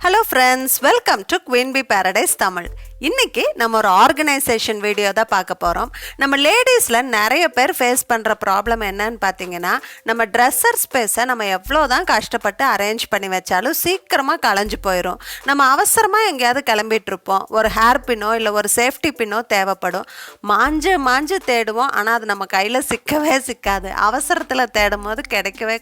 Hello friends, welcome to Queen Bee Paradise Tamil. இன்னைக்கு நம்ம ஒரு ஆர்கனைசேஷன் வீடியோ தான் பார்க்க போகிறோம். நம்ம லேடிஸில் நிறைய பேர் ஃபேஸ் பண்ணுற ப்ராப்ளம் என்னன்னு பார்த்தீங்கன்னா, நம்ம ட்ரெஸ்ஸர் ஸ்பேஸை நம்ம எவ்வளோ தான் கஷ்டப்பட்டு அரேஞ்ச் பண்ணி வச்சாலும் சீக்கிரமாக களைஞ்சு போயிடும். நம்ம அவசரமாக எங்கேயாவது கிளம்பிட்டுருப்போம், ஒரு ஹேர் பின்னோ இல்லை ஒரு சேஃப்டி பின்னோ தேவைப்படும். மாஞ்சு தேடுவோம், ஆனால் அது நம்ம கையில் சிக்காது. அவசரத்தில் தேடும் போது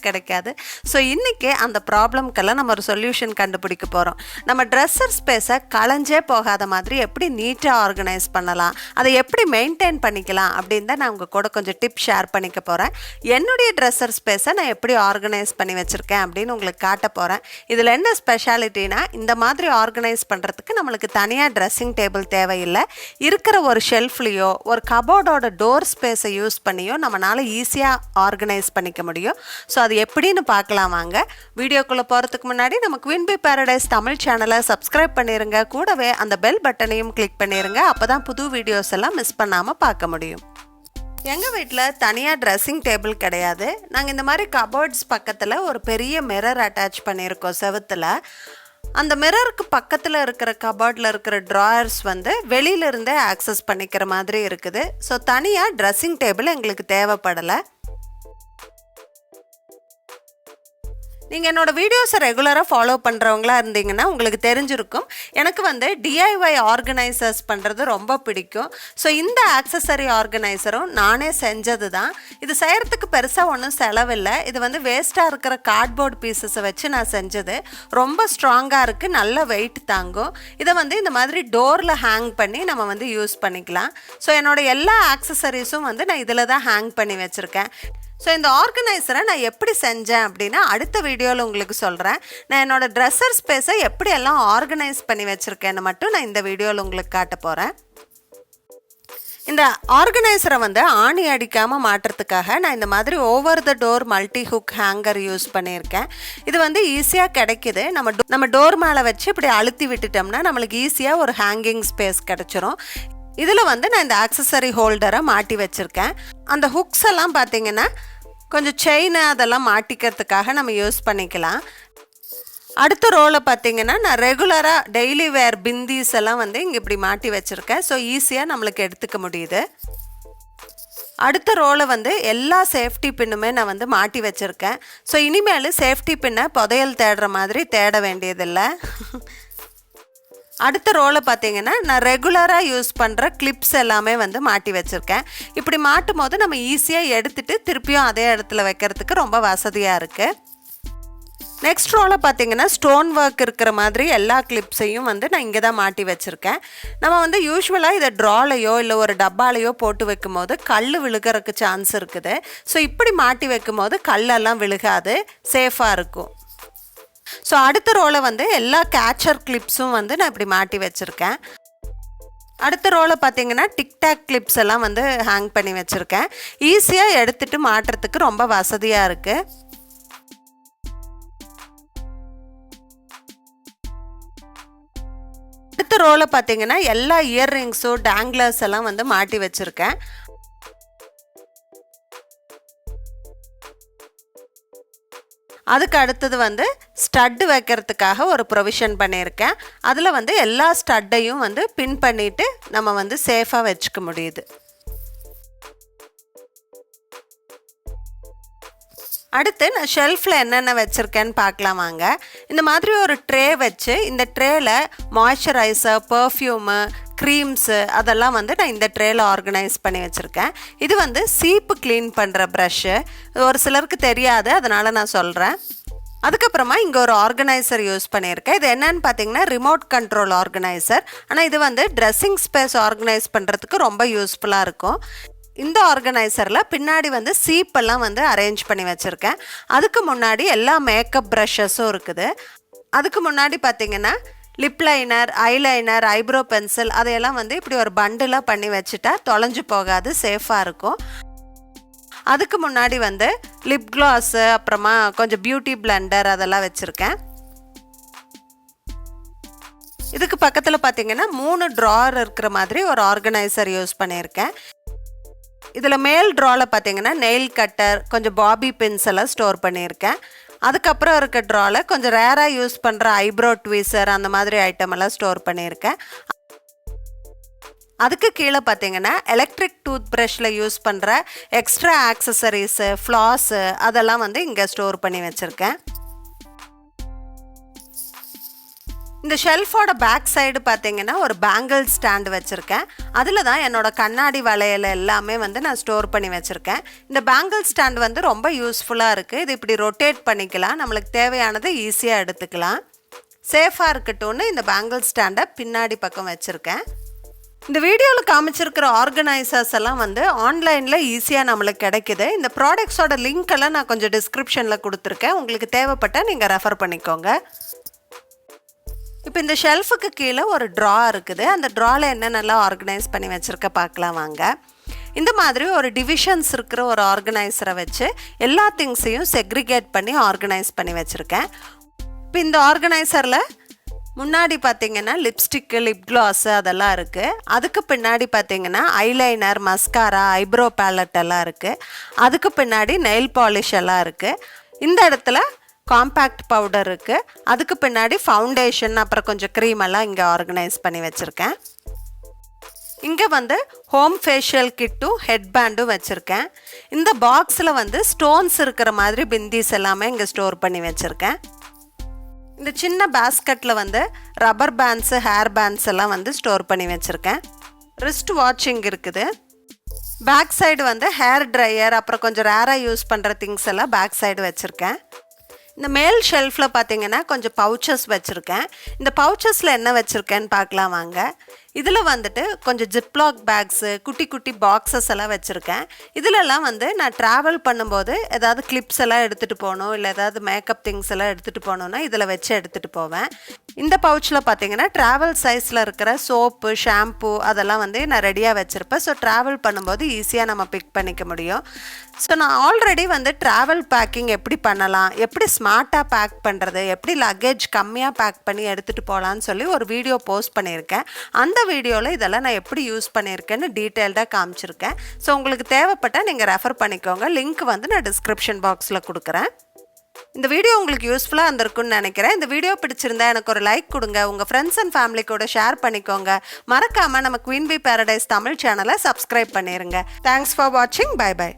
கிடைக்காது. ஸோ இன்றைக்கி அந்த ப்ராப்ளம்க்கெல்லாம் நம்ம ஒரு சொல்யூஷன் கண்டுபிடிக்க போகிறோம். நம்ம ட்ரெஸ்ஸர் ஸ்பேஸை களைஞ்சே போகாத மாதிரி எப்படி நீட்டாக ஆர்கனைஸ் பண்ணலாம், அதை எப்படி மெயின்டைன் பண்ணிக்கலாம் அப்படின்னு தான் நான் உங்கள் கூட கொஞ்சம் டிப் ஷேர் பண்ணிக்க போகிறேன். என்னுடைய ட்ரெஸ்ஸர் ஸ்பேஸை நான் எப்படி ஆர்கனைஸ் பண்ணி வச்சுருக்கேன் அப்படின்னு உங்களுக்கு காட்ட போகிறேன். இதில் என்ன ஸ்பெஷாலிட்டினா, இந்த மாதிரி ஆர்கனைஸ் பண்ணுறதுக்கு நம்மளுக்கு தனியாக ட்ரெஸ்ஸிங் டேபிள் தேவையில்லை. இருக்கிற ஒரு ஷெல்ஃப்லேயோ ஒரு கபோர்டோட டோர் ஸ்பேஸை யூஸ் பண்ணியோ நம்மளால் ஈஸியாக ஆர்கனைஸ் பண்ணிக்க முடியும். ஸோ அது எப்படின்னு பார்க்கலாம் வாங்க. வீடியோக்குள்ளே போகிறதுக்கு முன்னாடி நம்ம குவீன் பீ பேரடைஸ் தமிழ் சேனலை சப்ஸ்கிரைப் பண்ணிடுங்க. கூடவே அந்த பெல் பட்டனையும் கிளிக் பண்ணிடுங்க. அப்போ தான் புது வீடியோஸ் எல்லாம் மிஸ் பண்ணாமல் பார்க்க முடியும். எங்கள் வீட்டில் தனியாக ட்ரெஸ்ஸிங் டேபிள் கிடையாது. நாங்கள் இந்த மாதிரி கபோர்ட்ஸ் பக்கத்தில் ஒரு பெரிய மிரர் அட்டாச் பண்ணியிருக்கோம் செவுத்தில். அந்த மிரருக்கு பக்கத்தில் இருக்கிற கபோர்டில் இருக்கிற ட்ராயர்ஸ் வெளியிலிருந்தே ஆக்சஸ் பண்ணிக்கிற மாதிரி இருக்குது. ஸோ தனியாக ட்ரெஸ்ஸிங் டேபிள் எங்களுக்கு தேவைப்படலை. நீங்கள் என்னோடய வீடியோஸை ரெகுலராக ஃபாலோ பண்ணுறவங்களா இருந்தீங்கன்னா உங்களுக்கு தெரிஞ்சிருக்கும், எனக்கு டிஐஒய் ஆர்கனைசர்ஸ் பண்ணுறது ரொம்ப பிடிக்கும். ஸோ இந்த ஆக்சஸரி ஆர்கனைசரும் நானே செஞ்சது தான். இது செய்கிறதுக்கு பெருசாக ஒன்றும் செலவில்லை. இது வேஸ்ட்டாக இருக்கிற கார்ட்போர்ட் பீசஸை வச்சு நான் செஞ்சது. ரொம்ப ஸ்ட்ராங்காக இருக்குது, நல்ல வெயிட் தாங்கும். இதை இந்த மாதிரி டோரில் ஹேங் பண்ணி நம்ம யூஸ் பண்ணிக்கலாம். ஸோ என்னோடய எல்லா ஆக்சஸரிஸும் நான் இதில் தான் ஹேங் பண்ணி வச்சுருக்கேன். ஸோ இந்த ஆர்கனைசரை நான் எப்படி செஞ்சேன் அப்படின்னா அடுத்த வீடியோவில் உங்களுக்கு சொல்கிறேன். நான் என்னோடய ட்ரெஸ்ஸர் ஸ்பேஸை எப்படியெல்லாம் ஆர்கனைஸ் பண்ணி வச்சுருக்கேன்னு மட்டும் நான் இந்த வீடியோவில் உங்களுக்கு காட்ட போகிறேன். இந்த ஆர்கனைசரை ஆணி அடிக்காமல் மாட்டுறதுக்காக நான் இந்த மாதிரி over the door multi hook hanger use பண்ணியிருக்கேன். இது ஈஸியாக கிடைக்கிது. நம்ம டோர் மேலே வச்சு இப்படி அழுத்தி விட்டுட்டோம்னா நம்மளுக்கு ஈஸியாக ஒரு ஹேங்கிங் ஸ்பேஸ் கிடச்சிரும். இதில் நான் இந்த ஆக்சஸரி ஹோல்டரை மாட்டி வச்சுருக்கேன். அந்த ஹுக்ஸ் எல்லாம் பார்த்திங்கன்னா கொஞ்சம் செயின் அதெல்லாம் மாட்டிக்கிறதுக்காக நம்ம யூஸ் பண்ணிக்கலாம். அடுத்த ரோவில் பார்த்திங்கன்னா நான் ரெகுலராக டெய்லி வேர் பிந்தீஸ் எல்லாம் இங்கே இப்படி மாட்டி வச்சுருக்கேன். ஸோ ஈஸியாக நம்மளுக்கு எடுத்துக்க முடியுது. அடுத்த ரோவில் எல்லா சேஃப்டி பின்னுமே நான் மாட்டி வச்சுருக்கேன். ஸோ இனிமேல் சேஃப்டி பின்னை புதையல் தேடுற மாதிரி தேட வேண்டியதில்லை. அடுத்த ரோவில் பார்த்திங்கன்னா நான் ரெகுலராக யூஸ் பண்ணுற கிளிப்ஸ் எல்லாமே மாட்டி வச்சுருக்கேன். இப்படி மாட்டும் போது நம்ம ஈஸியாக எடுத்துகிட்டு திருப்பியும் அதே இடத்துல வைக்கிறதுக்கு ரொம்ப வசதியாக இருக்குது. நெக்ஸ்ட் ரோவில் பார்த்திங்கன்னா ஸ்டோன் ஒர்க் இருக்கிற மாதிரி எல்லா கிளிப்ஸையும் நான் இங்கே தான் மாட்டி வச்சுருக்கேன். நம்ம யூஸ்வலாக இதை ட்ராலையோ இல்லை ஒரு டப்பாலையோ போட்டு வைக்கும் போது கல் விழுகிறதுக்கு சான்ஸ் இருக்குது. ஸோ இப்படி மாட்டி வைக்கும் போது கல்லெல்லாம் விழுகாது, சேஃபாக இருக்கும். ஸோ அடுத்த ரோவில் எல்லா கேச்சர் கிளிப்ஸும் நான் இப்படி மாட்டி வச்சுருக்கேன். அடுத்த ரோவில் பார்த்திங்கன்னா டிக்டாக் கிளிப்ஸ் எல்லாம் ஹேங் பண்ணி வச்சுருக்கேன். ஈஸியாக எடுத்துகிட்டு மாட்டுறதுக்கு ரொம்ப வசதியாக இருக்குது. அடுத்த ரோவில் பார்த்திங்கன்னா எல்லா இயர்ரிங்ஸும் டேங்லர்ஸ் எல்லாம் மாட்டி வச்சுருக்கேன். அதுக்கு அடுத்தது ஸ்டட்டு வைக்கிறதுக்காக ஒரு ப்ரொவிஷன் பண்ணியிருக்கேன். அதில் எல்லா ஸ்டட்டையும் பின் பண்ணிவிட்டு நம்ம சேஃபாக வச்சுக்க முடியுது. அடுத்து நான் ஷெல்ஃபில் என்னென்ன வச்சுருக்கேன்னு பார்க்கலாம் வாங்க. இந்த மாதிரி ஒரு ட்ரே வச்சு இந்த ட்ரேயில் மாய்ஸ்சரைசர், பர்ஃப்யூமு, க்ரீம்ஸு அதெல்லாம் நான் இந்த ட்ரேயில் ஆர்கனைஸ் பண்ணி வச்சுருக்கேன். இது சீப்பு க்ளீன் பண்ணுற ப்ரஷ்ஷு. ஒரு சிலருக்கு தெரியாது, அதனால் நான் சொல்கிறேன். அதுக்கப்புறமா இங்கே ஒரு ஆர்கனைசர் யூஸ் பண்ணியிருக்கேன். இது என்னன்னு பார்த்தீங்கன்னா ரிமோட் கண்ட்ரோல் ஆர்கனைசர். ஆனால் இது ட்ரெஸ்ஸிங் ஸ்பேஸ் ஆர்கனைஸ் பண்ணுறதுக்கு ரொம்ப யூஸ்ஃபுல்லாக இருக்கும். இந்த ஆர்கனைசரில் பின்னாடி சீப்பெல்லாம் அரேஞ்ச் பண்ணி வச்சுருக்கேன். அதுக்கு முன்னாடி எல்லா மேக்கப் ப்ரஷஸும் இருக்குது. அதுக்கு முன்னாடி பார்த்திங்கன்னா lip liner, eyeliner, eyebrow pencil அதையெல்லாம் இப்படி ஒரு பண்டிலாக பண்ணி வச்சுட்டா தொலைஞ்சு போகாது, சேஃபாக இருக்கும். அதுக்கு முன்னாடி லிப் கிளாஸு, அப்புறமா கொஞ்சம் பியூட்டி பிளெண்டர் அதெல்லாம் வச்சுருக்கேன். இதுக்கு பக்கத்தில் பார்த்திங்கன்னா 3 ட்ரார் இருக்கிற மாதிரி ஒரு ஆர்கனைசர் யூஸ் பண்ணியிருக்கேன். இதில் மேல் ட்ராவில் பார்த்தீங்கன்னா நெயில் கட்டர், கொஞ்சம் பாபி பின்ஸ் எல்லாம் ஸ்டோர் பண்ணியிருக்கேன். அதுக்கப்புறம் இருக்க ட்ராவில் கொஞ்சம் ரேராக யூஸ் பண்ணுற ஐப்ரோ ட்விசர் அந்த மாதிரி ஐட்டம் எல்லாம் ஸ்டோர் பண்ணியிருக்கேன். அதுக்கு கீழே பார்த்தீங்கன்னா எலக்ட்ரிக் டூத் ப்ரஷில் யூஸ் பண்ணுற எக்ஸ்ட்ரா ஆக்சசரிஸு ஃப்ளாஸு அதெல்லாம் வந்து இங்கே ஸ்டோர் பண்ணி வச்சுருக்கேன். இந்த ஷெல்ஃபோட பேக் சைடு பார்த்தீங்கன்னா ஒரு பேங்கிள் ஸ்டாண்டு வச்சுருக்கேன். அதில் தான் என்னோடய கண்ணாடி வளையல் எல்லாமே வந்து நான் ஸ்டோர் பண்ணி வச்சுருக்கேன். இந்த பேங்கிள் ஸ்டாண்டு வந்து ரொம்ப யூஸ்ஃபுல்லாக இருக்குது. இது இப்படி ரொட்டேட் பண்ணிக்கலாம், நம்மளுக்கு தேவையானது ஈஸியாக எடுத்துக்கலாம். சேஃபாக இருக்கட்டும்னு இந்த பேங்கிள் ஸ்டாண்டை பின்னாடி பக்கம் வச்சுருக்கேன். இந்த வீடியோவில் காமிச்சிருக்கிற ஆர்கனைசர்ஸ் எல்லாம் வந்து ஆன்லைனில் ஈஸியாக நம்மளுக்கு கிடைக்குது. இந்த ப்ராடக்ட்ஸோட லிங்க் எல்லாம் நான் கொஞ்சம் டிஸ்கிரிப்ஷனில் கொடுத்துருக்கேன், உங்களுக்கு தேவைப்பட்டால் நீங்கள் ரெஃபர் பண்ணிக்கோங்க. இப்போ இந்த ஷெல்ஃபுக்கு கீழே ஒரு ட்ரா இருக்குது. அந்த ட்ராவில் என்னென்னலாம் ஆர்கனைஸ் பண்ணி வச்சுருக்க பார்க்கலாம் வாங்க. இந்த மாதிரி ஒரு டிவிஷன்ஸ் இருக்கிற ஒரு ஆர்கனைசரை வச்சு எல்லா திங்ஸையும் செக்ரிகேட் பண்ணி ஆர்கனைஸ் பண்ணி வச்சுருக்கேன். இப்போ இந்த ஆர்கனைசரில் முன்னாடி பார்த்தீங்கன்னா லிப்ஸ்டிக்கு, லிப் கிளாஸு அதெல்லாம் இருக்குது. அதுக்கு பின்னாடி பார்த்தீங்கன்னா ஐலைனர், மஸ்காரா, ஐப்ரோ பேலட் எல்லாம் இருக்குது. அதுக்கு பின்னாடி நெயில் பாலிஷ் எல்லாம் இருக்குது. இந்த இடத்துல காம்பேக்ட் பவுடர் இருக்குது. அதுக்கு பின்னாடி ஃபவுண்டேஷன், அப்புறம் கொஞ்சம் க்ரீம் எல்லாம் இங்கே ஆர்கனைஸ் பண்ணி வச்சுருக்கேன். இங்கே வந்து ஹோம் ஃபேஷியல் கிட்டும் ஹெட் பேண்டும் வச்சுருக்கேன். இந்த பாக்ஸில் வந்து ஸ்டோன்ஸ் இருக்கிற மாதிரி பிந்திஸ் எல்லாமே இங்கே ஸ்டோர் பண்ணி வச்சுருக்கேன். இந்த சின்ன பேஸ்கெட்டில் வந்து ரப்பர் பேண்ட்ஸு, ஹேர் பேண்ட்ஸ் எல்லாம் வந்து ஸ்டோர் பண்ணி வச்சுருக்கேன். ரிஸ்ட் வாட்சிங் இருக்குது. பேக் சைடு வந்து ஹேர் ட்ரையர், அப்புறம் கொஞ்சம் ரேராக யூஸ் பண்ணுற திங்ஸ் எல்லாம் பேக் சைடு வச்சுருக்கேன். இந்த மேல் ஷெல்ஃபில் பார்த்தீங்கன்னா கொஞ்சம் பவுச்சஸ் வச்சுருக்கேன். இந்த பவுச்சஸில் என்ன வச்சுருக்கேன்னு பார்க்கலாம் வாங்க. இதில் வந்துட்டு கொஞ்சம் ஜிப்லாக் பேக்ஸு, குட்டி குட்டி பாக்ஸஸ் எல்லாம் வச்சுருக்கேன். இதிலெல்லாம் வந்து நான் ட்ராவல் பண்ணும்போது ஏதாவது கிளிப்ஸ் எல்லாம் எடுத்துகிட்டு போகணும், இல்லை ஏதாவது மேக்கப் திங்ஸ் எல்லாம் எடுத்துகிட்டு போகணுன்னா இதில் வச்சு எடுத்துகிட்டு போவேன். இந்த பவுச்சில் பார்த்தீங்கன்னா ட்ராவல் சைஸில் இருக்கிற சோப்பு, ஷாம்பு அதெல்லாம் வந்து நான் ரெடியாக வச்சுருப்பேன். ஸோ ட்ராவல் பண்ணும்போது ஈஸியாக நம்ம பிக் பண்ணிக்க முடியும். ஸோ நான் ஆல்ரெடி வந்து ட்ராவல் பேக்கிங் எப்படி பண்ணலாம், எப்படி ஸ்மார்ட்டாக பேக் பண்ணுறது, எப்படி லக்கேஜ் கம்மியாக பேக் பண்ணி எடுத்துகிட்டு போகலான்னு சொல்லி ஒரு வீடியோ போஸ்ட் பண்ணியிருக்கேன். அந்த வீடியோவில் இதெல்லாம் நான் எப்படி யூஸ் பண்ணியிருக்கேன்னு டீட்டெயில்டாக காமிச்சிருக்கேன். ஸோ உங்களுக்கு தேவைப்பட்டால் நீங்கள் ரெஃபர் பண்ணிக்கோங்க. லிங்க் வந்து நான் டிஸ்கிரிப்ஷன் பாக்ஸில் கொடுக்குறேன். இந்த வீடியோ உங்களுக்கு யூஸ்ஃபுல்லாக இருந்திருக்குன்னு நினைக்கிறேன். இந்த வீடியோ பிடிச்சிருந்தா எனக்கு ஒரு லைக் கொடுங்க, உங்கள் ஃப்ரெண்ட்ஸ் அண்ட் ஃபேமிலி கூட ஷேர் பண்ணிக்கோங்க. மறக்காமல் நம்ம குயின் பீ பேரடைஸ் தமிழ் சேனலை சப்ஸ்கிரைப் பண்ணிடுங்க. தேங்க்ஸ் ஃபார் வாட்சிங். Bye by.